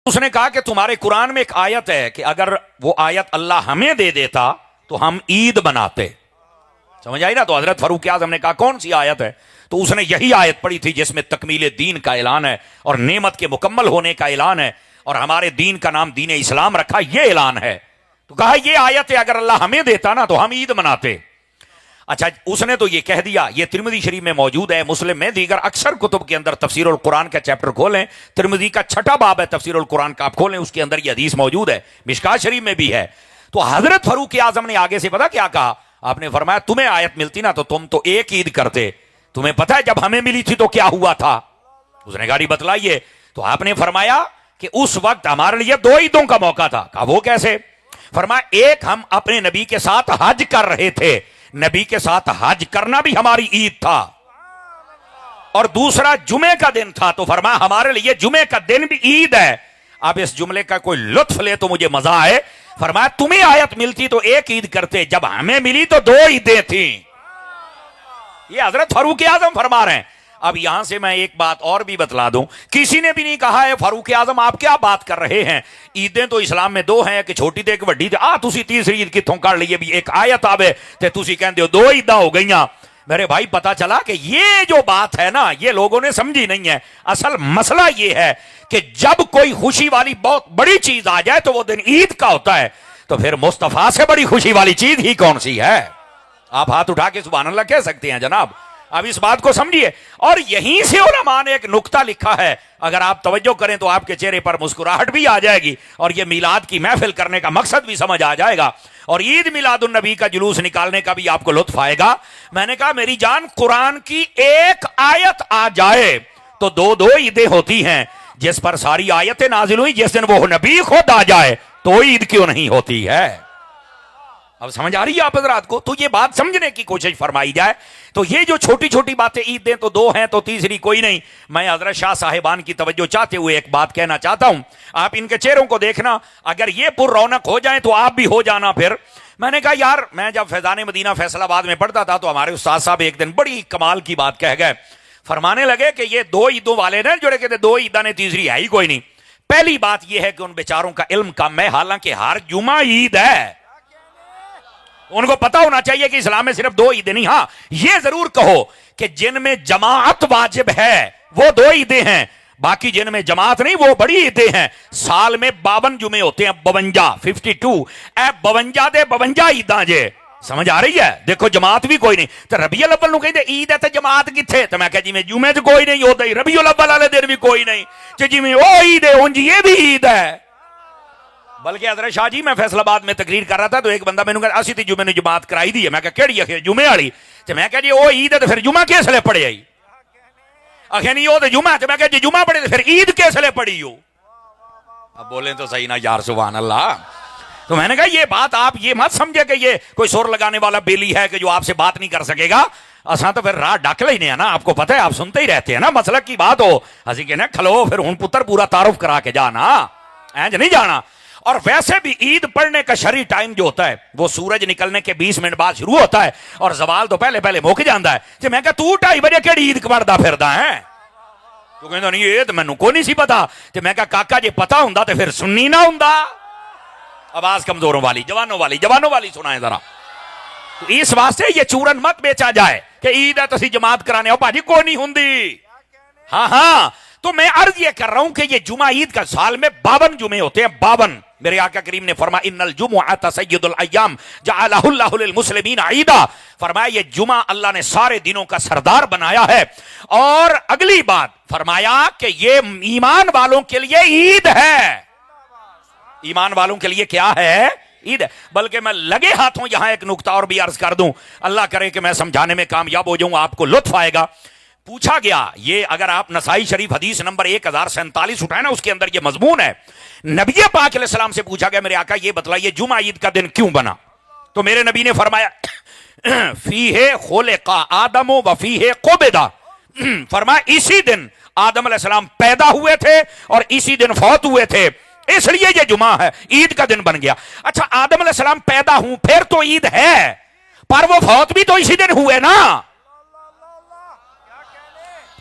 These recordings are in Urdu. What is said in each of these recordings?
اس نے کہا کہ تمہارے قرآن میں ایک آیت ہے کہ اگر وہ آیت اللہ ہمیں دے دیتا تو ہم عید مناتے. سمجھ آئی نا؟ تو حضرت فاروق اعظم نے کہا کون سی آیت ہے؟ تو اس نے یہی آیت پڑھی تھی جس میں تکمیل دین کا اعلان ہے اور نعمت کے مکمل ہونے کا اعلان ہے اور ہمارے دین کا نام دین اسلام رکھا، یہ اعلان ہے. تو کہا یہ آیت ہے اگر اللہ ہمیں دیتا نا تو ہم عید مناتے. اچھا اس نے تو یہ کہہ دیا. یہ ترمذی شریف میں موجود ہے، مسلم میں، دیگر اکثر کتب کے اندر تفسیر القرآن کا چیپٹر کھولیں، ترمذی کا 6واں باب ہے تفسیر القرآن کا، آپ کھولیں، اس کے اندر یہ حدیث موجود ہے، مشکات شریف میں بھی ہے. تو حضرت فاروق اعظم نے آگے سے پتا کیا کہا؟ آپ نے فرمایا تمہیں آیت ملتی نا تو تم تو ایک عید کرتے. تمہیں پتا ہے جب ہمیں ملی تھی تو کیا ہوا تھا؟ اس نے گاڑی بتلائیے. تو آپ نے فرمایا کہ اس وقت ہمارے لیے 2 عیدوں کا موقع تھا. کہا وہ کیسے؟ فرمایا ایک ہم اپنے نبی کے ساتھ حج کر رہے تھے، نبی کے ساتھ حج کرنا بھی ہماری عید تھا، اور دوسرا جمعے کا دن تھا. تو فرمایا ہمارے لیے جمعے کا دن بھی عید ہے. اب اس جملے کا کوئی لطف لے تو مجھے مزہ آئے. فرمایا تمہیں آیت ملتی تو ایک عید کرتے، جب ہمیں ملی تو 2 عیدیں تھیں. یہ حضرت فاروق اعظم فرما رہے ہیں. اب یہاں سے میں ایک بات اور بھی بتلا دوں، کسی نے بھی نہیں کہا ہے فاروق اعظم آپ کیا بات کر رہے ہیں، عیدیں تو اسلام میں 2 ہیں، ایک چھوٹی تے ایک بڑی تے، تسی تیسری عید کتوں کر لیے بھی ایک آیت آوے تے تسی کہندے ہو 2 عیداں ہو گئیاں. میرے بھائی پتا چلا کہ یہ جو بات ہے نا یہ لوگوں نے سمجھی نہیں ہے. اصل مسئلہ یہ ہے کہ جب کوئی خوشی والی بہت بڑی چیز آ جائے تو وہ دن عید کا ہوتا ہے، تو پھر مصطفیٰ سے بڑی خوشی والی چیز ہی کون سی ہے؟ آپ ہاتھ اٹھا کے سبحان اللہ کہہ سکتے ہیں جناب. اب اس بات کو سمجھیے. اور یہیں سے علماء نے ایک نقطہ لکھا ہے، اگر آپ توجہ کریں تو آپ کے چہرے پر مسکراہٹ بھی آ جائے گی اور یہ میلاد کی محفل کرنے کا مقصد بھی سمجھ آ جائے گا اور عید میلاد النبی کا جلوس نکالنے کا بھی آپ کو لطف آئے گا. میں نے کہا میری جان قرآن کی ایک آیت آ جائے تو 2 عیدیں ہوتی ہیں، جس پر ساری آیتیں نازل ہوئی جس دن وہ نبی خود آ جائے تو عید کیوں نہیں ہوتی ہے؟ اب سمجھ آ رہی ہے آپ حضرات کو؟ تو یہ بات سمجھنے کی کوشش فرمائی جائے. تو یہ جو چھوٹی چھوٹی باتیں عید دیں تو 2 ہیں تو تیسری کوئی نہیں. میں حضرت شاہ صاحبان کی توجہ چاہتے ہوئے ایک بات کہنا چاہتا ہوں. آپ ان کے چہروں کو دیکھنا، اگر یہ پر رونق ہو جائیں تو آپ بھی ہو جانا. پھر میں نے کہا یار میں جب فیضان مدینہ فیصل آباد میں پڑھتا تھا تو ہمارے استاد صاحب ایک دن بڑی کمال کی بات کہہ گئے. فرمانے لگے کہ یہ 2 عیدوں والے نا جڑے کہتے 2 عیداں نے تیسری ہے ہی کوئی نہیں. پہلی بات یہ ہے کہ ان بیچاروں کا علم کم ہے، حالانکہ ہر جمعہ عید ہے. ان کو پتا ہونا چاہیے کہ اسلام میں صرف 2 عیدیں نہیں. ہاں یہ ضرور کہو کہ جن میں جماعت واجب ہے وہ 2 عیدیں ہیں، باقی جن میں جماعت نہیں وہ بڑی عیدیں ہیں. سال میں 52 جمعے ہوتے ہیں، 52 52 اے 52 دے 52 عیداں جے. سمجھ آ رہی ہے؟ دیکھو جماعت بھی کوئی نہیں. تو ربیع الاول نو کہندے عید ہے تے جماعت کتھے؟ تے میں کہا جی میں جمعے تے کوئی نہیں ہوتا ہی ربیع الاول والے دن بھی کوئی نہیں، تے جی میں او عید ہے اونج یہ بھی عید ہے. بلکہ حضرت شاہ جی میں فیصل آباد میں تقریر کر رہا تھا تو ایک بندہ میں نے کہا اسی تی جمعے نے جماعت کرائی دی ہے. میں کہا کیڑی ہے؟ جمعے والی. تے میں کہا جی او عید ہے تو پھر جمعہ کس لیے پڑھے آئی؟ آخر نہیں وہ تو جمعہ. تے میں کہا جی جمعہ پڑھے تو پھر عید کس لیے پڑھی ہو؟ اب بولیں تو صحیح نا یار سبحان اللہ. تو میں نے کہا یہ بات آپ یہ مت سمجھے کہ یہ کوئی سر لگانے والا بیلی ہے کہ جو آپ سے بات نہیں کر سکے گا. اساں تو پھر راہ ڈک لینے ہیں نا، آپ کو پتہ ہے آپ سنتے ہی رہتے ہیں نا. مسلک کی بات ہو ہسی کہنا کھلو پھر ہن پتر پورا تعارف کرا کے جانا، اینج نہیں جانا. اور ویسے بھی عید پڑھنے کا شرعی ٹائم جو ہوتا ہے وہ سورج نکلنے کے 20 منٹ بعد شروع ہوتا ہے اور زوال تو پہلے پہلے مک جاتا ہے. تو میں کہا تو 2:30 بجے کیڑی عید پڑھدا پھردا ہے؟ تو کہندا نہیں یہ تو مینوں کوئی نہیں سی پتا. تو میں کہا کاکا جی پتا ہوندا تے پھر سننی نہ ہوندا. آواز کمزوروں والی جوانوں والی سنائیں ذرا. تو اس واسطے یہ چورن مت بیچا جائے کہ عید ہے تو اسی جماعت کرانے ہو بھاجی کوئی نہیں ہوندی. ہاں تو میں عرض یہ کر رہا ہوں کہ یہ جمعہ عید کا سال میں 52 جمعے ہوتے ہیں. 52. میرے آقا کریم نے فرمایا ان الجمعۃ سید الایام جعلہ اللہ للمسلمین عیدا. فرمایا یہ جمعہ اللہ نے سارے دنوں کا سردار بنایا ہے. اور اگلی بات فرمایا کہ یہ ایمان والوں کے لیے عید ہے. ایمان والوں کے لیے کیا ہے؟ عید ہے. بلکہ میں لگے ہاتھوں یہاں ایک نقطہ اور بھی عرض کر دوں، اللہ کرے کہ میں سمجھانے میں کامیاب ہو جاؤں، آپ کو لطف آئے گا. پوچھا گیا یہ اگر آپ نسائی شریف حدیث نمبر 1047 اٹھائے نا اس کے اندر یہ مضمون ہے. نبی پاک علیہ السلام سے پوچھا گیا میرے آقا یہ بتلائیے جمعہ عید کا دن کیوں بنا؟ تو میرے نبی نے فرمایا فیہ خلق آدم و فیہ قبض. فرمایا اسی دن آدم علیہ السلام پیدا ہوئے تھے اور اسی دن فوت ہوئے تھے، اس لیے یہ جمعہ ہے، عید کا دن بن گیا. اچھا آدم علیہ السلام پیدا ہوں پھر تو عید ہے، پر وہ فوت بھی تو اسی دن ہوئے نا،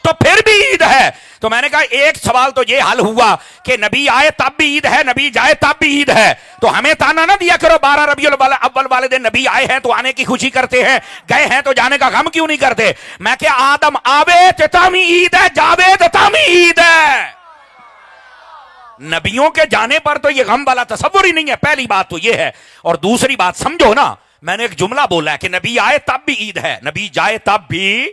تو پھر بھی عید ہے. تو میں نے کہا ایک سوال تو یہ حل ہوا کہ نبی آئے تب بھی عید ہے, نبی جائے تب بھی عید ہے, تو ہمیں تانا نہ دیا کرو 12 ربیع الاول والے دن نبی آئے ہیں تو آنے کی خوشی کرتے ہیں, گئے ہیں تو جانے کا غم کیوں نہیں کرتے. میں کہ آدم آوے تے تامی عید ہے, جاوے تے تامی عید ہے. نبیوں کے جانے پر تو یہ غم والا تصور ہی نہیں ہے. پہلی بات تو یہ ہے. اور دوسری بات سمجھو نا, میں نے ایک جملہ بولا ہے کہ نبی آئے تب بھی عید ہے, نبی جائے تب بھی.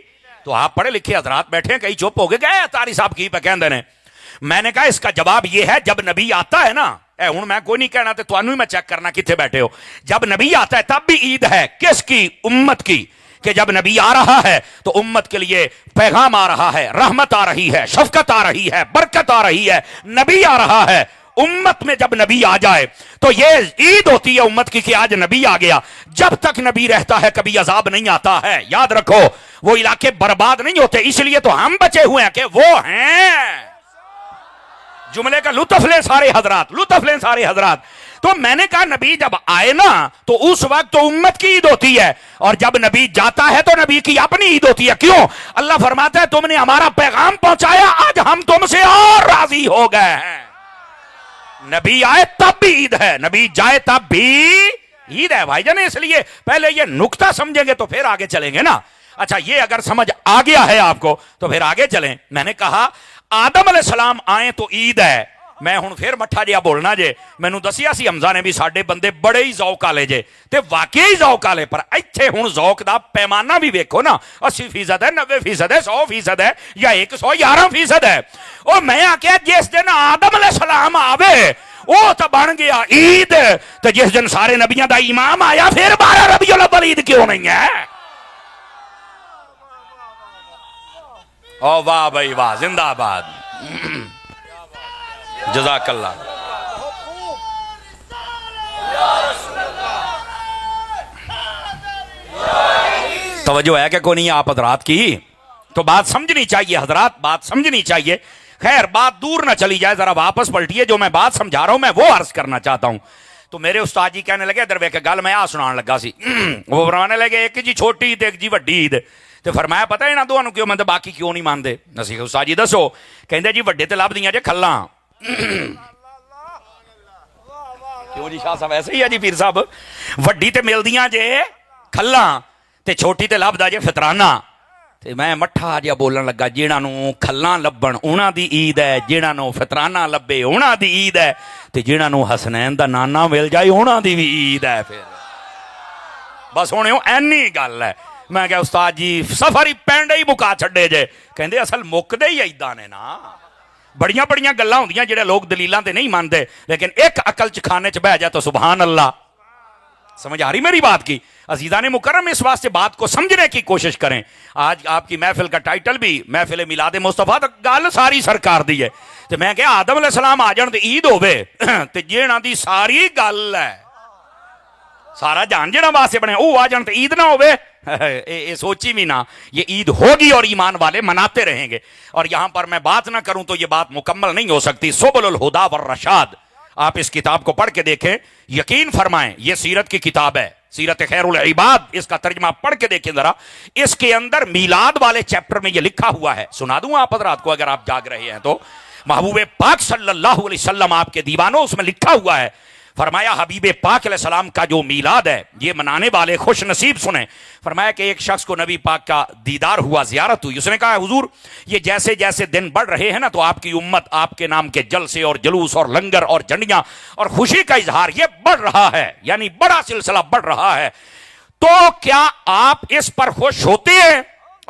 تو آپ پڑھے لکھے حضرات بیٹھے ہیں, کئی چپ ہو گئے تاری صاحب کی پہ کہندے نے. میں نے کہا اس کا جواب یہ ہے, جب نبی آتا ہے نا, اے ہوں میں کوئی نہیں کہنا تے توانوں ہی میں چیک کرنا کتنے بیٹھے ہو, جب نبی آتا ہے تب بھی عید ہے. کس کی؟ امت کی. کہ جب نبی آ رہا ہے تو امت کے لیے پیغام آ رہا ہے, رحمت آ رہی ہے, شفقت آ رہی ہے, برکت آ رہی ہے. نبی آ رہا ہے. امت میں جب نبی آ جائے تو یہ عید ہوتی ہے امت کی کہ آج نبی آ گیا. جب تک نبی رہتا ہے کبھی عذاب نہیں آتا ہے. یاد رکھو وہ علاقے برباد نہیں ہوتے, اس لیے تو ہم بچے ہوئے ہیں کہ وہ ہیں. جملے کا لطف لیں سارے حضرات, لطف لیں سارے حضرات. تو میں نے کہا نبی جب آئے نا تو اس وقت تو امت کی عید ہوتی ہے, اور جب نبی جاتا ہے تو نبی کی اپنی عید ہوتی ہے. کیوں؟ اللہ فرماتا ہے تم نے ہمارا پیغام پہنچایا, آج ہم تم سے اور راضی ہو گئے ہیں. نبی آئے تب بھی عید ہے, نبی جائے تب بھی عید ہے بھائی جان. اس لیے پہلے یہ نکتہ سمجھیں گے تو پھر آگے چلیں گے نا. اچھا یہ اگر سمجھ آ گیا ہے آپ کو تو پھر آگے چلیں. میں نے کہا آدم علیہ السلام آئیں تو عید ہے. میں ہوں پھر مٹھا جیا بولنا جے, مینوں دسیا سی حمزہ نے بھی ساڈے بندے بڑے ہی ذوق والے جے, تے واقعی ذوق والے. پر ایتھے ہن ذوق دا پیمانہ بھی ویکھو نا, 80% ہے, 90% ہے, 100% ہے, یا 111% ہے. او میں آکھیا جس دن آدم علیہ السلام آوے وہ تو بن گیا عید, تو جس دن سارے نبیوں دا امام آیا پھر 12 ربیع الاول عید کیوں نہیں ہے؟ او واہ بھائی واہ, زندہ آباد, جزاک اللہ. توجہ ہے کہ کوئی نہیں آپ حضرات کی؟ تو بات سمجھنی چاہیے حضرات, بات سمجھنی چاہیے. خیر بات دور نہ چلی جائے, ذرا واپس پلٹیے. جو میں بات سمجھا رہا ہوں میں وہ عرض کرنا چاہتا ہوں. تو میرے استاد جی کہنے لگے ادھر ویکھ گل میں آ سنان لگا سی. وہ فرمانے لگے ایک جی چھوٹی عید ایک جی وڈی عید. تو فرمایا پتہ ہے انہاں دوواں نوں کیوں مندے باقی کیوں نہیں مانتے؟ نصیحت استاد جی دسو. کہندے جی وڈے تے لبدیاں جے کھلاں. کیوں جی شاہ صاحب ایسے ہی ہے جی پیر صاحب, وڈی تے ملدیاں جے کھلاں تے چھوٹی تے لبدا جے فطرانہ. تے میں مٹھا جیا بولن لگا جنہاں نوں کھلاں لبن انہاں دی عید ہے, جنہاں نوں فطرانہ لبے انہاں دی عید ہے, تے جنہاں نوں حسنین دا نانا مل جائے انہاں دی بھی عید ہے. پھر بس ہن اینی گل ہے. میں کہا استاد جی سفر ہی پینڈے ہی مکا چھڈے جے. کہندے اصل مکدے ہی ایداں نے نا, بڑیاں بڑیاں گلاں ہوندیاں جڑے لوگ دلیلاں تے نہیں مانتے, لیکن ایک عقل چ کھانے چ بہ جائے تو سبحان اللہ. سمجھ آ رہی میری بات کی؟ عزیزان مکرم اس واسطے بات کو سمجھنے کی کوشش کریں. آج آپ کی محفل کا ٹائٹل بھی محفل میلاد مصطفیٰ, تو گل ساری سرکار دی ہے. تو میں کہا آدم علیہ السلام آ جان تے عید ہوے, تے جہاں دی ساری گل ہے سارا جان جہاں واسطے بنے وہ آ جان تے عید نہ ہوے, یہ سوچی بھی نہ. یہ عید ہوگی اور ایمان والے مناتے رہیں گے. اور یہاں پر میں بات نہ کروں تو یہ بات مکمل نہیں ہو سکتی. سبل الہدا والرشاد, آپ اس کتاب کو پڑھ کے دیکھیں, یقین فرمائیں یہ سیرت کی کتاب ہے, سیرت خیر العباد. اس کا ترجمہ پڑھ کے دیکھیں ذرا. اس کے اندر میلاد والے چیپٹر میں یہ لکھا ہوا ہے, سنا دوں آپ حضرات کو اگر آپ جاگ رہے ہیں تو. محبوب پاک صلی اللہ علیہ وسلم آپ کے دیوانوں, اس میں لکھا ہوا ہے. فرمایا حبیب پاک علیہ السلام کا جو میلاد ہے یہ منانے والے خوش نصیب سنیں. فرمایا کہ ایک شخص کو نبی پاک کا دیدار ہوا, زیارت ہوئی. اس نے کہا حضور یہ جیسے جیسے دن بڑھ رہے ہیں نا تو آپ کی امت آپ کے نام کے جلسے اور جلوس اور لنگر اور جھنڈیاں اور خوشی کا اظہار یہ بڑھ رہا ہے, یعنی بڑا سلسلہ بڑھ رہا ہے. تو کیا آپ اس پر خوش ہوتے ہیں؟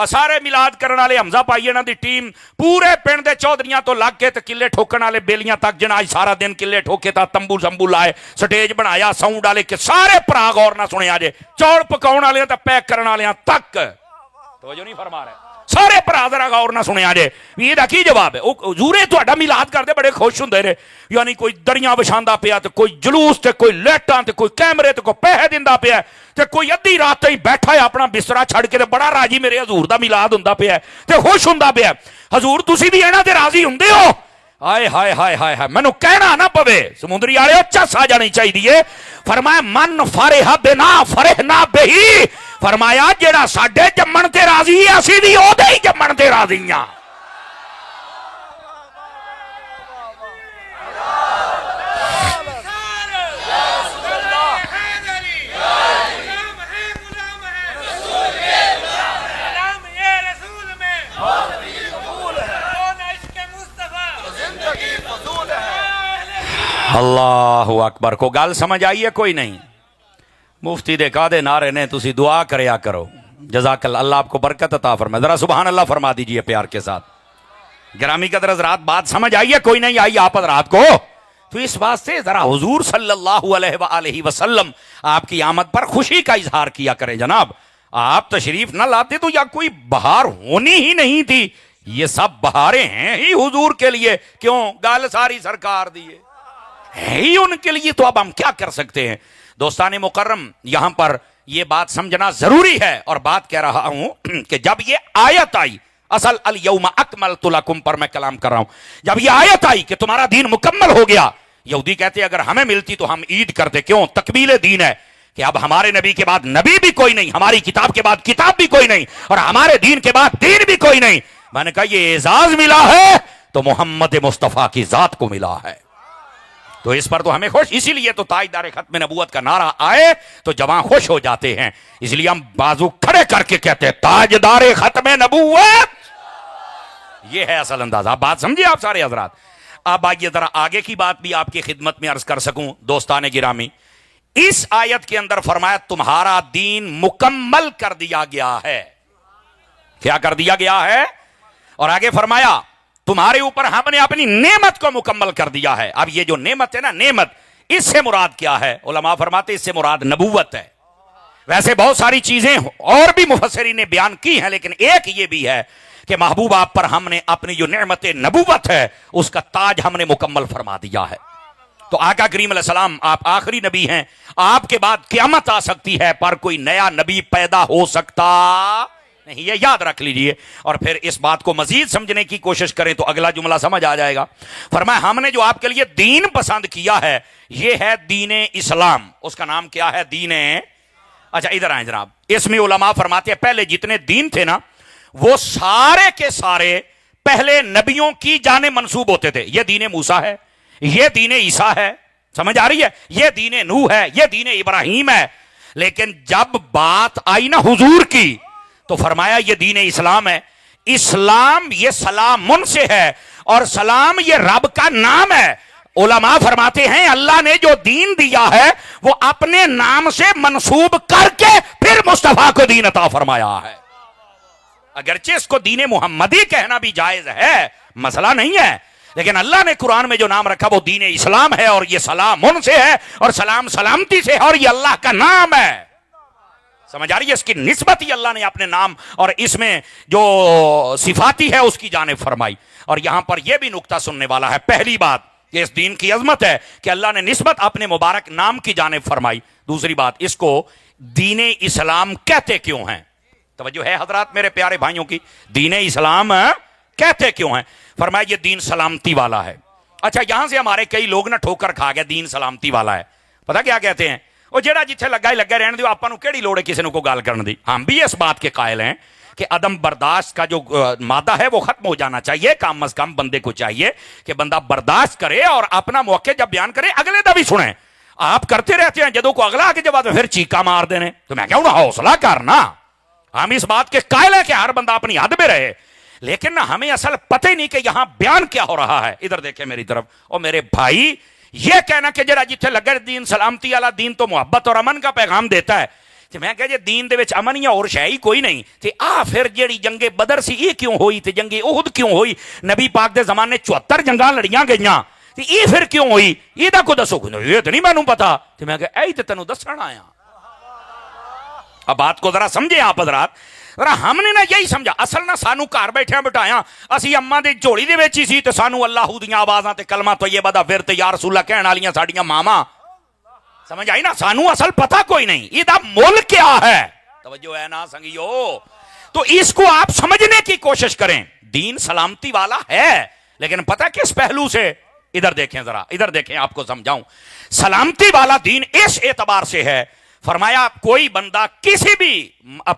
سارے میلاد کرنے والے حمزہ پائی انہاں دی ٹیم پورے پنڈ دے چودھریاں تو لگ کے تے کلے ٹھوکن والے بیلیاں تک, جنہاں سارا دن کلے ٹھوکے تا تمبو زمبو لائے, سٹیج بنایا, ساؤنڈ والے کے سارے بھرا غور نہ سنیا جے, چوڑ پکاؤن والے تے پیک کرن والے تک توجہ نہیں فرما رہے, سارے بھرا ذرا غور نہ سنیا جے. یہ دا کی جواب ہے؟ حضور تہاڈا میلاد کردے بڑے خوش ہوندے نے, یعنی کوئی دریاں وچھاندا پیا تے کوئی جلوس تے کوئی لیٹاں تے کوئی کیمرے تے کوئی پیسے دیندا پیا تے کوئی ادھی رات ہی بیٹھا ہے اپنا بسترا چھڑ کے تے بڑا راضی میرے حضور دا میلاد ہوندا پیا تے خوش ہوندا پیا. حضور تسی بھی انہاں تے راضی ہوندے ہو؟ ہائے ہائے ہائے ہائے ہائے, مینوں کہنا نہ پوے, سمندری والے چس آ جانی چاہیے. فرمایا من فرح بنا فرحنا بہی, فرمایا جیڑا ساڈے جمن تے راضی ہے اسی بھی اودے ہی جمن تے راضی ہاں. اللہ اکبر کو گل سمجھ آئی ہے کوئی نہیں؟ مفتی دے کہا دے نعرے نے تسی دعا کریا کرو، جزاک اللہ، اللہ آپ کو برکت عطا فرمائے، ذرا سبحان اللہ فرما دیجئے پیار کے ساتھ۔ گرامی قدر حضرات بات سمجھ آئی ہے کوئی نہیں آئی آپ حضرات کو؟ تو اس واسطے ذرا حضور صلی اللہ علیہ وآلہ وسلم آپ کی آمد پر خوشی کا اظہار کیا کریں جناب۔ آپ تشریف نہ لاتے تو یا کوئی بہار ہونی ہی نہیں تھی، یہ سب بہاریں ہیں ہی حضور کے لیے، کیوں گال ساری سرکار دیے ہے ہی ان کے لیے، تو اب ہم کیا کر سکتے ہیں؟ دوستان مکرم یہاں پر یہ بات سمجھنا ضروری ہے، اور بات کہہ رہا ہوں کہ جب یہ آیت آئی، اصل الیوم اکملت لکم پر میں کلام کر رہا ہوں، جب یہ آیت آئی کہ تمہارا دین مکمل ہو گیا، یہودی کہتے اگر ہمیں ملتی تو ہم عید کرتے، کیوں؟ تکمیل دین ہے کہ اب ہمارے نبی کے بعد نبی بھی کوئی نہیں، ہماری کتاب کے بعد کتاب بھی کوئی نہیں، اور ہمارے دین کے بعد دین بھی کوئی نہیں۔ میں نے کہا یہ اعزاز ملا ہے تو محمد مصطفیٰ کی ذات کو ملا ہے، تو اس پر تو ہمیں خوش، اسی لیے تو تاجدار ختم نبوت کا نعرہ آئے تو جوان خوش ہو جاتے ہیں، اس لیے ہم بازو کھڑے کر کے کہتے ہیں تاجدار ختم نبوت، یہ ہے اصل انداز۔ آپ بات سمجھے آپ سارے حضرات؟ اب آئیے ذرا آگے کی بات بھی آپ کی خدمت میں عرض کر سکوں دوستان گرامی۔ اس آیت کے اندر فرمایا تمہارا دین مکمل کر دیا گیا ہے، کیا کر دیا گیا ہے؟ اور آگے فرمایا تمہارے اوپر ہم نے اپنی نعمت کو مکمل کر دیا ہے۔ اب یہ جو نعمت ہے نا، نعمت، اس سے مراد کیا ہے؟ علماء فرماتے اس سے مراد نبوت ہے۔ ویسے بہت ساری چیزیں اور بھی مفسرین نے بیان کی ہیں، لیکن ایک یہ بھی ہے کہ محبوب آپ پر ہم نے اپنی جو نعمت نبوت ہے اس کا تاج ہم نے مکمل فرما دیا ہے۔ تو آقا کریم علیہ السلام آپ آخری نبی ہیں، آپ کے بعد قیامت آ سکتی ہے پر کوئی نیا نبی پیدا ہو سکتا نہیں، یہ یاد رکھ لیجئے۔ اور پھر اس بات کو مزید سمجھنے کی کوشش کریں تو اگلا جملہ سمجھ آ جائے گا۔ فرمایا ہم نے جو آپ کے لیے دین پسند کیا ہے یہ ہے دین اسلام، اس کا نام کیا ہے؟ دین، اچھا ادھر آئیں جناب، اس میں علماء فرماتے ہیں پہلے جتنے دین تھے نا وہ سارے کے سارے پہلے نبیوں کی جانب منسوب ہوتے تھے، یہ دین موسیٰ ہے، یہ دین عیسیٰ ہے، سمجھ آ رہی ہے، یہ دین نوح ہے، یہ دین ابراہیم ہے، لیکن جب بات آئی نا حضور کی تو فرمایا یہ دین اسلام ہے۔ اسلام یہ سلام سے ہے، اور سلام یہ رب کا نام ہے۔ علماء فرماتے ہیں اللہ نے جو دین دیا ہے وہ اپنے نام سے منسوب کر کے پھر مصطفیٰ کو دین عطا فرمایا ہے۔ اگرچہ اس کو دین محمدی کہنا بھی جائز ہے، مسئلہ نہیں ہے، لیکن اللہ نے قرآن میں جو نام رکھا وہ دین اسلام ہے، اور یہ سلام ان سے ہے، اور سلام سلامتی سے ہے، اور یہ اللہ کا نام ہے۔ سمجھ آ رہی ہے؟ اس کی نسبت ہی اللہ نے اپنے نام اور اس میں جو صفاتی ہے اس کی جانب فرمائی۔ اور یہاں پر یہ بھی نکتہ سننے والا ہے، پہلی بات کہ اس دین کی عظمت ہے کہ اللہ نے نسبت اپنے مبارک نام کی جانب فرمائی۔ دوسری بات، اس کو دین اسلام کہتے کیوں ہیں؟ توجہ ہے حضرات میرے پیارے بھائیوں کی، دین اسلام کہتے کیوں ہیں؟ فرمایا یہ دین سلامتی والا ہے۔ اچھا یہاں سے ہمارے کئی لوگ نہ ٹھوکر کھا گئے، دین سلامتی والا ہے، پتہ کیا کہتے ہیں؟ وہ جڑا جتھے لگا ہی لگا رہنے دیو، آپاں نوں کیڑی لوڑ ہے کسی نوں کو گال کرن دی۔ ہم بھی اس بات کے قائل ہیں کہ عدم برداشت کا جو مادہ ہے وہ ختم ہو جانا چاہیے۔ کم از کم بندے کو چاہیے کہ بندہ برداشت کرے اور اپنا موقع جب بیان کرے اگلے دا بھی سنیں۔ آپ کرتے رہتے ہیں جدوں کو اگلا آگے جب پھر چیکا مار دینے، تو میں کہوں حوصلہ کرنا، ہم اس بات کے قائل ہیں کہ ہر بندہ اپنی حد میں رہے، لیکن نہ ہمیں اصل پتہ ہی نہیں کہ یہاں بیان کیا ہو رہا ہے۔ ادھر دیکھیں میری طرف، اور میرے بھائی یہ کہنا کہ جڑا جتھے لگا دین سلامتی والا دین تو محبت اور امن کا پیغام دیتا ہے، کہ میں کہ جی دین دے وچ امن یا اور شے ہی کوئی نہیں تے آ پھر جیڑی جنگ بدر سی یہ کیوں ہوئی تے جنگ احد کیوں ہوئی؟ نبی پاک دے زمانے 74 جنگاں لڑیاں گئیاں تے یہ پھر کیوں ہوئی؟ یہ دا کو دسو، یہ تے نہیں مینوں پتا، تے میں کہ اے تے تینوں دسن آیا۔ اب بات کو ذرا سمجھے آپ حضرات، ذرا ہم نے نا یہی سمجھا اصل نہ سانو گھر بیٹھے بٹھایا اسی اما دے جھولی دے وچ ہی سی تے سانو اللہ دیاں آوازاں تے کلمہ طیبہ دا ورد یا رسول اللہ کہن والیاں ساڈیاں ماواں، سمجھ آئی نا؟ سانو اصل پتہ کوئی نہیں یہ دا مول کیا ہے۔ توجہ ہے نا سنگیو؟ تو اس کو آپ سمجھنے کی کوشش کریں، دین سلامتی والا ہے لیکن پتہ کس پہلو سے؟ ادھر دیکھیں ذرا، ادھر دیکھیں آپ کو سمجھاؤں۔ سلامتی والا دین اس اعتبار سے ہے، فرمایا کوئی بندہ کسی بھی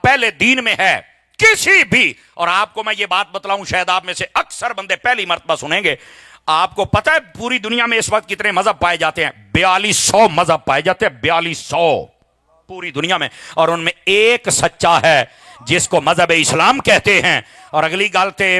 پہلے دین میں ہے، کسی بھی، اور آپ کو میں یہ بات بتلاؤں شاید آپ میں سے اکثر بندے پہلی مرتبہ سنیں گے، آپ کو پتہ ہے پوری دنیا میں اس وقت کتنے مذہب پائے جاتے ہیں؟ 4200 مذہب پائے جاتے ہیں، 4200 پوری دنیا میں، اور ان میں ایک سچا ہے جس کو مذہب اسلام کہتے ہیں، اور اگلی گل تے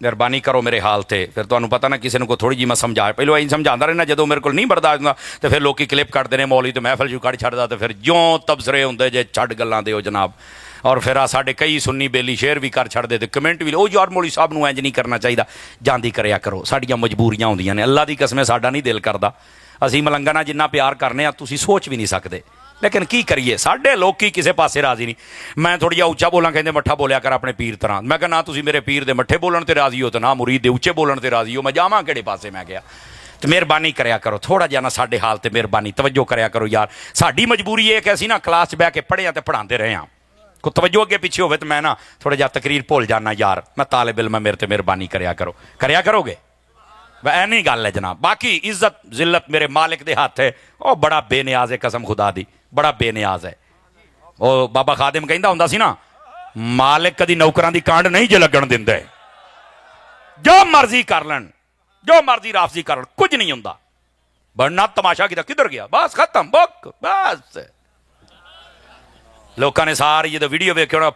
ਮਿਹਰਬਾਨੀ ਕਰੋ ਮੇਰੇ ਹਾਲ ਤੇ। ਫਿਰ ਤੁਹਾਨੂੰ ਪਤਾ ਨਾ ਕਿਸੇ ਨੂੰ ਕੋਈ ਥੋੜੀ ਜਿਹੀ ਮੈਂ ਸਮਝਾ, ਪਹਿਲਾਂ ਐਂ ਸਮਝਾਉਂਦਾ ਰਹਿਣਾ, ਜਦੋਂ ਮੇਰੇ ਕੋਲ ਨਹੀਂ ਬਰਦਾਸ਼ਤ ਹੁੰਦਾ ਤੇ ਫਿਰ ਲੋਕੀ ਕਲਿੱਪ ਕੱਢਦੇ ਨੇ, ਮੌਲੀ ਤੇ ਮਹਿਫਲ 'ਚ ਕੱਢ ਛੱਡਦਾ, ਤੇ ਫਿਰ ਜਿਉਂ ਤਬਸਰੇ ਹੁੰਦੇ ਜੇ ਛੱਡ ਗੱਲਾਂ ਦਿਓ ਜਨਾਬ। ਔਰ ਫਿਰ ਆ ਸਾਡੇ ਕਈ ਸੁੰਨੀ ਬੇਲੀ ਸ਼ੇਅਰ ਵੀ ਕਰ ਛੱਡਦੇ ਤੇ ਕਮੈਂਟ ਵੀ, ਉਹ ਯਾਰ ਮੌਲੀ ਸਾਹਿਬ ਨੂੰ ਇੰਜ ਨਹੀਂ ਕਰਨਾ ਚਾਹੀਦਾ। ਜਾਂਦੀ ਕਰਿਆ ਕਰੋ, ਸਾਡੀਆਂ ਮਜਬੂਰੀਆਂ ਹੁੰਦੀਆਂ ਨੇ, ਅੱਲਾ ਦੀ ਕਸਮ ਸਾਡਾ ਨਹੀਂ ਦਿਲ ਕਰਦਾ। ਅਸੀਂ ਮਲੰਗਾਂ ਨਾਲ ਜਿੰਨਾ ਪਿਆਰ ਕਰਨੇ ਆ ਤੁਸੀਂ ਸੋਚ ਵੀ ਨਹੀਂ ਸਕਦੇ, ਲੇਕਿਨ ਕੀ ਕਰੀਏ, ਸਾਡੇ ਲੋਕੀ ਕਿਸੇ ਪਾਸੇ ਰਾਜ਼ੀ ਨਹੀਂ। ਮੈਂ ਥੋੜ੍ਹਾ ਜਿਹਾ ਉੱਚਾ ਬੋਲਾਂ, ਕਹਿੰਦੇ ਮੱਠਾ ਬੋਲਿਆ ਕਰ ਆਪਣੇ ਪੀਰ ਤਰ੍ਹਾਂ। ਮੈਂ ਕਿਹਾ ਨਾ ਤੁਸੀਂ ਮੇਰੇ ਪੀਰ ਦੇ ਮੱਠੇ ਬੋਲਣ ਤੇ ਰਾਜ਼ੀ ਹੋ ਤੇ ਨਾ ਮੁਰੀਦ ਦੇ ਉੱਚੇ ਬੋਲਣ ਤੇ ਰਾਜ਼ੀ ਹੋ, ਮੈਂ ਜਾਵਾਂ ਕਿਹੜੇ ਪਾਸੇ? ਮੈਂ ਕਿਹਾ ਤੇ ਮਿਹਰਬਾਨੀ ਕਰਿਆ ਕਰੋ, ਥੋੜ੍ਹਾ ਜਿਹਾ ਨਾ ਸਾਡੇ ਹਾਲ ਤੇ ਮਿਹਰਬਾਨੀ ਤਵੱਜੋ ਕਰਿਆ ਕਰੋ ਯਾਰ। ਸਾਡੀ ਮਜਬੂਰੀ ਇਹ ਕਿ ਅਸੀਂ ਨਾ ਕਲਾਸ 'ਚ ਬਹਿ ਕੇ ਪੜ੍ਹੇ ਤੇ ਪੜ੍ਹਾਉਂਦੇ ਰਹੇ ਹਾਂ, ਕੋਈ ਤਵੱਜੋ ਅੱਗੇ ਪਿੱਛੇ ਹੋਵੇ ਤਾਂ ਮੈਂ ਨਾ ਥੋੜ੍ਹਾ ਜਿਹਾ ਤਕਰੀਰ ਭੁੱਲ ਜਾਣਾ ਯਾਰ। ਮੈਂ ਤਾਲਿਬ ਇਲਮ, ਮੇਰੇ ਤੇ ਮਿਹਰਬਾਨੀ ਕਰਿਆ ਕਰੋ, ਕਰਿਆ ਕਰੋਗੇ? ਐਨੀ ਗੱਲ ਹੈ ਜਨਾਬ। ਬਾਕੀ ਇੱਜ਼ਤ ਜ਼ਿਲਤ ਮੇਰੇ ਮਾਲਿਕ ਦੇ ਹੱਥ ਹੈ, ਉਹ ਬੜਾ ਬੇਨਿਆਜ਼ ਹੈ, ਕਸਮ ਖੁਦਾ ਦੀ ਬੜਾ ਬੇਨਿਆਜ਼ ਹੈ। ਉਹ ਬਾਬਾ ਖਾਦਿਮ ਕਹਿੰਦਾ ਹੁੰਦਾ ਸੀ ਨਾ, ਮਾਲਿਕ ਕਦੀ ਨੌਕਰਾਂ ਦੀ ਕਾਂਡ ਨਹੀਂ ਜੇ ਲੱਗਣ ਦਿੰਦੇ, ਜੋ ਮਰਜ਼ੀ ਕਰ ਲੈਣ, ਜੋ ਮਰਜ਼ੀ ਰਾਫਜ਼ੀ ਕਰ ਲੈਣ, ਕੁਝ ਨਹੀਂ ਹੁੰਦਾ। ਬੜਨਾ ਤਮਾਸ਼ਾ ਕੀਤਾ, ਕਿੱਧਰ ਗਿਆ, ਬਸ ਖਤਮ ਬੁੱਕ ਬਸ। ਲੋਕਾਂ ਨੇ ਸਾਰੀ ਜਦੋਂ ਵੀਡੀਓ ਵੇਖੀ ਹੋਣਾ,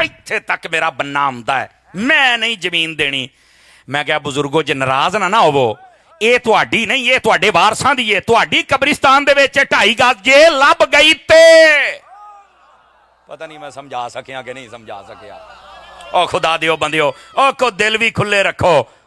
ਇੱਥੇ ਤੱਕ ਮੇਰਾ ਬੰਨਾ ਆਉਂਦਾ ਹੈ, ਮੈਂ ਨਹੀਂ ਜ਼ਮੀਨ ਦੇਣੀ। ਮੈਂ ਕਿਹਾ ਬਜ਼ੁਰਗੋ ਜੇ ਨਾਰਾਜ਼ ਨਾ ਹੋਵੋ, ਇਹ ਤੁਹਾਡੀ ਨਹੀਂ, ਇਹ ਤੁਹਾਡੇ ਵਾਰਸਾਂ ਦੀ ਹੈ, ਤੁਹਾਡੀ ਕਬਰਿਸਤਾਨ ਦੇ ਵਿੱਚ 2.5 ਗਜ਼ ਜੇ ਲੱਭ ਗਈ ਤੇ ਪਤਾ ਨਹੀਂ ਮੈਂ ਸਮਝਾ ਸਕਿਆ ਕਿ ਨਹੀਂ ਸਮਝਾ ਸਕਿਆ। ਉਹ ਖੁਦਾ ਦਿਓ ਬੰਦਿਓ, ਉਹ ਕੋ ਦਿਲ ਵੀ ਖੁੱਲੇ ਰੱਖੋ,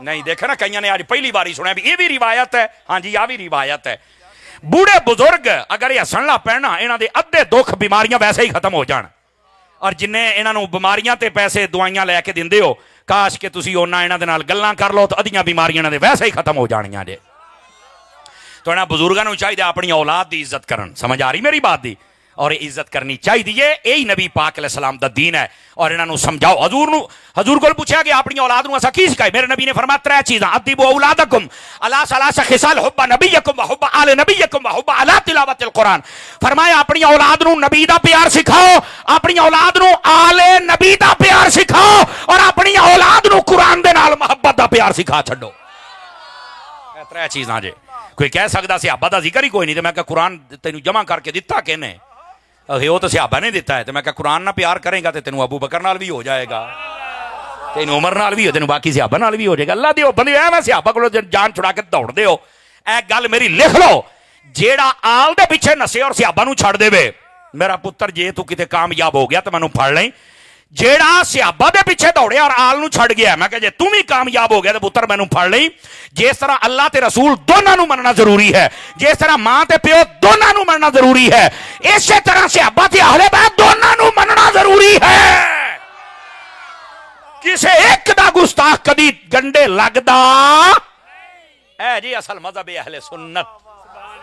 نہیں دیکھا نا کئی نے آج پہلی باری سنیا بھی یہ بھی روایت ہے. ہاں جی آ بھی روایت ہے. بوڑھے بزرگ اگر یہ ہسن لگ پینا انہاں دے ادھے دکھ بیماریاں ویسے ہی ختم ہو جان. اور جن انہاں نوں بیماریاں تے پیسے دوائیاں لے کے دیندے ہو کاش کہ تسی انہاں انہاں دے نال گلاں کر لو تو ادھیاں بیماریاں انہاں دے ویسے ہی ختم ہو جانیاں جے. تو انہاں بزرگاں نوں چاہیے اپنی اولاد دی عزت کرن. سمجھ آ رہی میری بات دی؟ اور عزت کرنی چاہیے. یہی نبی پاک علیہ السلام دا دین ہے. اور انہاں نوں سمجھاؤ. حضور کو پوچھا کہ اپنی اولاد نوں اسا کی سکھائے؟ میرے نبی نے فرمایا 3 چیزاں: ادبوا اولادکم علی ثلاث خصال حب نبیکم وحب آل نبیکم وحب علی تلاوت القرآن. فرمایا اپنی اولاد نوں نبی دا پیار سکھاؤ, اپنی اولاد نوں آل نبی دا پیار سکھاؤ, اور اپنی اولاد نوں قرآن دے نال محبت دا پیار سکھا چھڈو. 3 چیزاں جے. کوئی کہہ سکدا صحابہ دا ذکر ہی کوئی نہیں. تے میں کہ قرآن تینوں جمع کر کے دتا کہنے؟ وہ تو صحابہ نے دیتا ہے. تو میں کہ قرآن نہ پیار کرے گا تو تینوں ابو بکر نال بھی ہو جائے گا, تینوں عمر نال بھی ہو, تینوں باقی صحابہ نال بھی ہو جائے گا. اللہ دیو بندے میں صحابہ کو جان چھڑا کے دوڑ دے ہو. اے گل میری لکھ لو, جیڑا آل دے پیچھے نسے اور صحابہ نوں چھڑ دے وے میرا پتر جے تو کتے کامیاب ہو گیا تو مینوں پھڑ لیں. جیڑا صحابہ دے پیچھے دوڑے اور آل نوں چھڑ گیا میں کہ جے تم ہی کامیاب ہو گیا تو پتر مینوں پھڑ لیں. جس طرح اللہ تے رسول دونوں نوں مننا ضروری ہے, جس طرح ماں تے پیو دونوں نوں مننا ضروری ہے, اسی طرح صحابہ تے اہل بیت دونوں نوں مننا ضروری ہے. کسے ایک دا گستاخ کدی گنڈے لگدا اے جی اصل مذہب اہل سنت.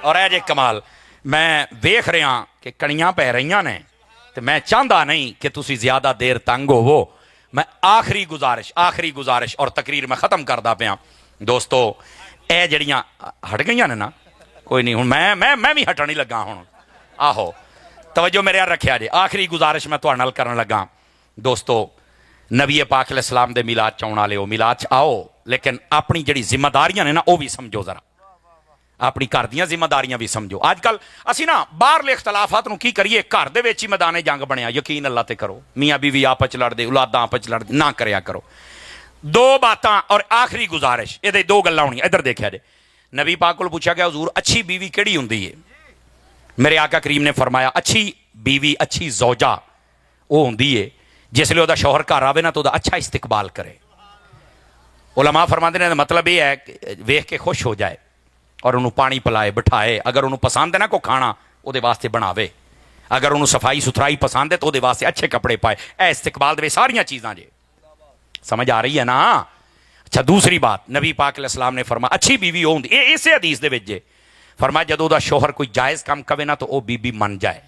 اور اے جی کمال میں ویکھ رہا کہ کڑیاں پہ رہیاں نے تو میں چاہتا نہیں کہ تسی زیادہ دیر تنگ ہوو. میں آخری گزارش اور تقریر میں ختم کردا پیا. دوستو اے جڑیاں ہٹ گئیاں نے نا, کوئی نہیں ہوں میں بھی ہٹن ہی لگا ہوں. آہو توجہ میرے یار رکھیا جے. آخری گزارش میں تہاڈے نال کرن لگا. دوستو نبی پاک علیہ السلام دے میلاد چاؤن والے ہو, میلاد آؤ, لیکن اپنی جڑی ذمہ داریاں نے نا وہ بھی سمجھو ذرا. اپنی گھر دیاں ذمہ داریاں بھی سمجھو. اج کل اسی نا باہرلے اختلافات نوں کی کریے, گھر دے وچ ہی میدان جنگ بنیا. یقین اللہ تے کرو, میاں بیوی آپس لڑ دے, اولاداں آپس لڑ دے, نہ کریا کرو. 2 باتاں اور آخری گزارش, یہ 2 گلاں ہونیاں. ادھر دیکھا جے, نبی پاک کو پوچھا گیا حضور اچھی بیوی کیڑی ہوندی ہے؟ میرے آقا کریم نے فرمایا اچھی بیوی, اچھی زوجہ وہ ہوندی ہے جس لئے وہ دا شوہر گھر آوے نا تو دا اچھا استقبال کرے. علماء فرماتے ہیں مطلب یہ ہے کہ ویکھ کے خوش ہو جائے اور انہوں پانی پلائے, بٹھائے. اگر انہوں پسند ہے نا کو کھانا وہ دے واسطے بناوے, اگر انہوں صفائی ستھرائی پسند ہے تو دے واسطے اچھے کپڑے پائے. اے استقبال دے ساریاں چیزاں جے. سمجھ آ رہی ہے نا؟ اچھا دوسری بات نبی پاک علیہ السلام نے فرمایا اچھی بیوی ہوندی, اسے حدیث دے وچ جے فرمایا جدوں دا شوہر کوئی جائز کام کہے نا تو وہ بیوی من جائے.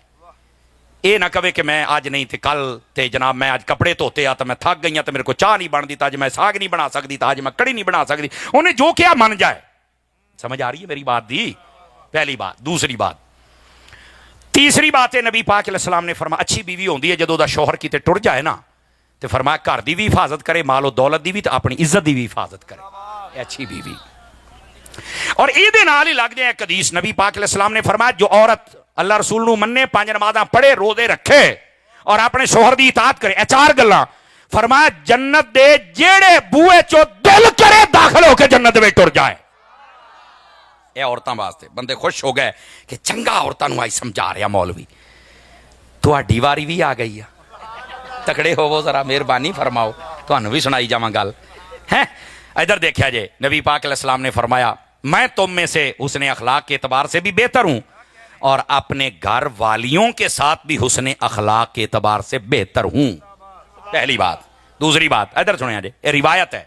اے نہ کہے کہ میں آج نہیں تے کل تے جناب میں آج کپڑے دھوتے آ تو میں تھک گئی ہوں تو میرے کو چاہ نہیں بن دی, آج میں ساگ نہیں بنا سکتی, آج میں کڑی نہیں بنا سکتی. انہیں جو کیا من جائے. سمجھ آ رہی ہے میری بات دی؟ پہلی بات. دوسری بات, تیسری بات ہے نبی پاک علیہ السلام نے فرمایا اچھی بیوی ہوندی ہے جدوں دا شوہر کیتے ٹر جائے نا تو فرمایا گھر دی بھی حفاظت کرے, مال و دولت دی بھی, تو اپنی عزت دی بھی حفاظت کرے. اچھی بیوی. اور یہ نال ہی لگ جائے ایک حدیث نبی پاک علیہ السلام نے فرمایا جو عورت اللہ رسول نو مننے, 5 نمازاں پڑھے, روزے رکھے اور اپنے شوہر دی اطاعت کرے, 4 گلاں فرمایا جنت دے جیڑے بوئے چو دل کرے داخل ہو کے جنت میں ٹر جائے. اے عورتاں واسطے بندے خوش ہو گئے کہ چنگا عورتاں نو آئی سمجھا رہا مولوی. تہاڈی واری بھی آ گئی ہے, تکڑے ہوو ذرا, مہربانی فرماؤ, تانوں بھی سنائی جاواں گل ہے. ادھر دیکھا جے نبی پاک علیہ السلام نے فرمایا میں تم میں سے حسن اخلاق کے اعتبار سے بھی بہتر ہوں اور اپنے گھر والیوں کے ساتھ بھی حسن اخلاق کے اعتبار سے بہتر ہوں. پہلی بات. دوسری بات ادھر سنیا جے, یہ روایت ہے,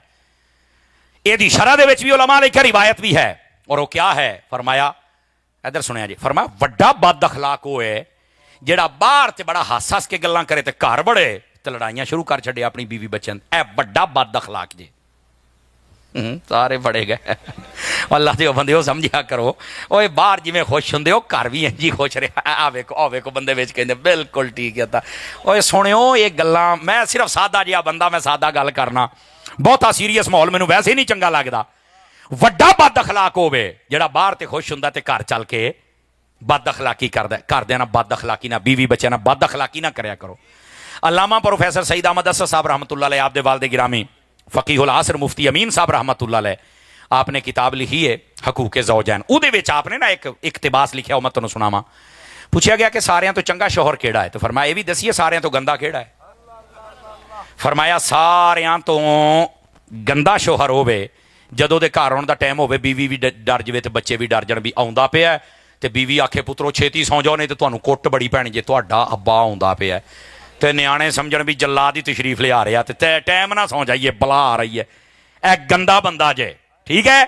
یہ دی شرح دے وچ بھی علماء لکھا روایت بھی ہے. اور وہ کیا ہے؟ فرمایا ادھر سنیا جی, فرمایا وڈا بد اخلاق وہ ہے جڑا باہر تے بڑا ہس ہس کے گلاں کرے تے گھر بڑے تے لڑائیاں شروع کر چھڑے اپنی بیوی بچن. اے بڑا بد اخلاق جی. سارے بڑے گئے. اللہ دے بندے سمجھا کرو, اوے باہر جی میں خوش ہوندے ہو گھر بھی جی خوش رہے. آ ویکھو بندے وچ کہندے بالکل ٹھیک ہے. اوے سنیو یہ گلاں, میں صرف سادہ جہا بندہ, میں سادہ گل کرنا, بہتا سیریس ماحول مینوں ویسے ہی نہیں چنگا لگدا. وڈا بد اخلاق ہوے جڑا باہر تے خوش ہوندا تے گھر چل کے بد اخلاقی کردا. گھر دے نال بد اخلاقی نہ, بیوی بچے نال بد اخلاقی نہ کریا کرو. علامہ پروفیسر سعید احمد اسد صاحب رحمۃ اللہ علیہ, آپ دے والد گرامی فقیہ العصر مفتی امین صاحب رحمۃ اللہ علیہ, آپ نے کتاب لکھی ہے حقوق زوجین. اودے وچ آپ نے نا ایک اقتباس لکھیا, میں تانوں سناواں. پوچھا گیا کہ ساریاں تو چنگا شوہر کیڑا ہے؟ تو فرمایا یہ بھی دسیے ساریاں تو گندا کیڑا ہے؟ فرمایا ساریاں تو گندا شوہر ہوے ਜਦੋਂ ਦੇ ਘਰ ਆਉਣ ਦਾ ਟਾਈਮ ਹੋਵੇ ਬੀਵੀ ਵੀ ਡਰ ਜਾਵੇ ਤੇ ਬੱਚੇ ਵੀ ਡਰ ਜਾਣ ਵੀ ਆਉਂਦਾ ਪਿਆ, ਤੇ ਬੀਵੀ ਆਖੇ ਪੁੱਤਰੋ ਛੇਤੀ ਸੌਂ ਜਾਓ ਨਹੀਂ ਤੇ ਤੁਹਾਨੂੰ ਕੁੱਟ ਬੜੀ ਪੈਣੀ ਜੇ ਤੁਹਾਡਾ ਅੱਬਾ ਆਉਂਦਾ ਪਿਆ, ਤੇ ਨਿਆਣੇ ਸਮਝਣ ਵੀ ਜੱਲਾਦ ਦੀ ਤਸ਼ਰੀਫ ਲਿਆ ਰਿਹਾ ਤੇ ਟਾਈਮ ਨਾ ਸੌਂ ਜਾਈਏ, ਬਲਾ ਆ ਰਹੀ ਹੈ। ਇਹ ਗੰਦਾ ਬੰਦਾ ਜੇ, ਠੀਕ ਹੈ।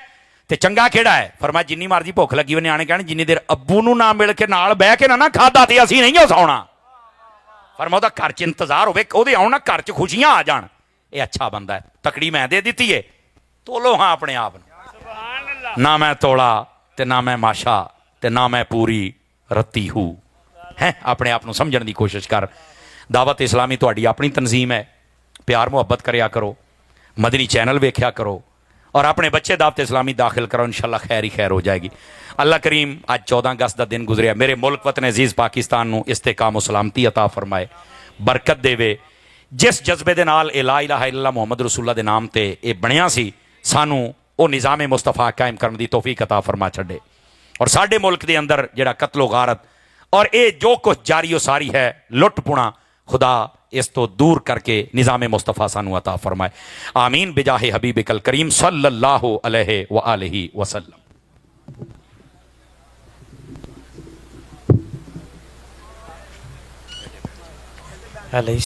ਤੇ ਚੰਗਾ ਕਿਹੜਾ ਹੈ? ਫਰਮਾਇਆ ਜਿੰਨੀ ਮਰਜ਼ੀ ਭੁੱਖ ਲੱਗੀ ਹੋਵੇ, ਨਿਆਣੇ ਕਹਿਣ ਜਿੰਨੀ ਦੇਰ ਅੱਬੂ ਨੂੰ ਨਾ ਮਿਲ ਕੇ ਨਾਲ ਬਹਿ ਕੇ ਨਾ ਖਾਦਾ ਤੇ ਅਸੀਂ ਨਹੀਂ ਹੋ ਸੌਣਾ। ਫਰਮਾਇਆ ਉਹਦਾ ਘਰ 'ਚ ਇੰਤਜ਼ਾਰ ਹੋਵੇ, ਉਹਦੇ ਆਉਣ ਨਾ ਘਰ 'ਚ ਖੁਸ਼ੀਆਂ ਆ ਜਾਣ, ਇਹ ਅੱਛਾ ਬੰਦਾ ਹੈ। ਤਕੜੀ ਮੈਂ ਦੇ ਦਿੱਤੀ ਏ, ਤੋਲੋ ਹਾਂ ਆਪਣੇ ਆਪ ਨੂੰ। ਨਾ ਮੈਂ ਤੋਲਾ ਤੇ ਨਾ ਮੈਂ ਮਾਸ਼ਾ ਤੇ ਨਾ ਮੈਂ ਪੂਰੀ ਰੱਤੀ ਹੂੰ ਹੈ। ਆਪਣੇ ਆਪ ਨੂੰ ਸਮਝਣ ਦੀ ਕੋਸ਼ਿਸ਼ ਕਰ। ਦਾਵਤ ਇਸਲਾਮੀ ਤੁਹਾਡੀ ਆਪਣੀ ਤਨਜ਼ੀਮ ਹੈ, ਪਿਆਰ ਮੁਹੱਬਤ ਕਰਿਆ ਕਰੋ, ਮਦਨੀ ਚੈਨਲ ਵੇਖਿਆ ਕਰੋ اور اپنے بچے دعوت اسلامی داخل کرو، انشاءاللہ خیر ہی خیر ہو جائے گی۔ اللہ کریم آج 14 اگست کا دن گزریا، میرے ملک وطن عزیز پاکستان نو استحکام و سلامتی عطا فرمائے، برکت دے وے۔ جس جذبے دے نال لا الہ الا اللہ محمد رسول اللہ دے نام تے اے بنیا سی، سانو او نظام مصطفیٰ قائم کرنے دی توفیق عطا فرما چھڑے، اور ساڈے ملک دے اندر جڑا قتل و غارت اور اے جو کچھ جاری و ساری ہے لٹ پونا، خدا اس تو دور کر کے نظام مصطفیٰ سانو عطا فرمائے، آمین بجاہ حبیبک الکریم صلی اللہ علیہ وآلہ وسلم۔ علیہ